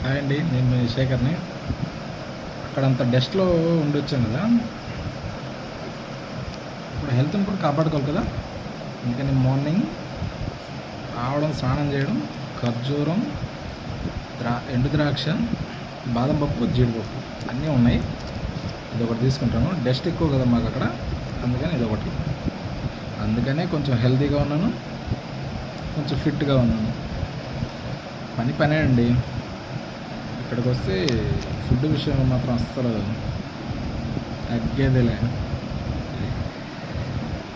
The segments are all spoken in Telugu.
హాయ్ అండి, నేను మీ శేఖర్ని. అక్కడంత డస్ట్లో ఉండొచ్చాను కదా, ఇప్పుడు హెల్త్ని కూడా కాపాడుకోవాలి కదా. అందుకని మార్నింగ్ రావడం, స్నానం చేయడం, ఖర్జూరం, ఎండు ద్రాక్ష, బాదం పప్పు, జీడిపప్పు అన్నీ ఉన్నాయి. ఇది ఒకటి తీసుకుంటాను. డస్ట్ ఎక్కువ కదా మాకు అక్కడ, అందుకని ఇది ఒకటి. అందుకనే కొంచెం హెల్తీగా ఉన్నాను, కొంచెం ఫిట్గా ఉన్నాను. పనే అండి. ఇక్కడికి వస్తే ఫుడ్ విషయం మాత్రం అస్సలు తగ్గేదిలే.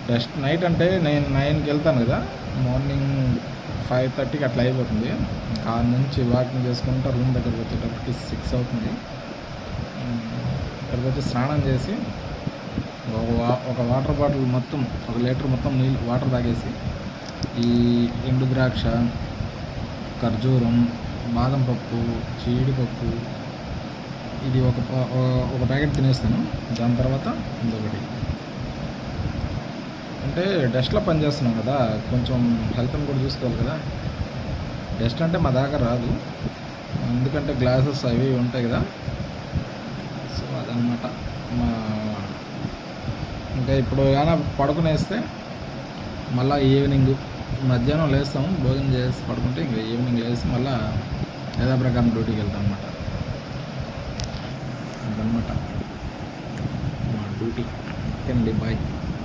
డస్ట్ నైట్ అంటే నేను 9కి వెళ్తాను కదా, మార్నింగ్ 5:30కి అట్లా అయిపోతుంది. కార్ నుంచి వాకింగ్ చేసుకుంటా రూమ్ దగ్గరకు వచ్చేటప్పటికి 6 అవుతుంది. ఇక్కడికి వచ్చి స్నానం చేసి ఒక వాటర్ బాటిల్ మొత్తం, 1 లీటర్ మొత్తం నీళ్ళు వాటర్ తాగేసి ఈ ఎండు ద్రాక్ష, ఖర్జూరం, బాదం పప్పు, జీడిపప్పు ఇది ఒక ప్యాకెట్ తినేస్తాను. దాని తర్వాత ఇంకొకటి. అంటే డస్ట్లో పనిచేస్తున్నాం కదా, కొంచెం హెల్త్ని కూడా చూసుకోవాలి కదా. డస్ట్ అంటే మా దాకా రాదు, ఎందుకంటే గ్లాసెస్ అవి ఉంటాయి కదా. సో అదనమాట. ఇంకా ఇప్పుడు ఏమైనా పడుకునేస్తే మళ్ళీ ఈవినింగ్, మధ్యాహ్నం లేస్తాము, భోజనం చేసి పడుకుంటే ఇంకా ఈవినింగ్ లేసి మళ్ళీ యథాప్రకారం డ్యూటీకి వెళ్తాం అనమాట. అదనమాట మా డ్యూటీ. ఓకే అండి, బాయ్.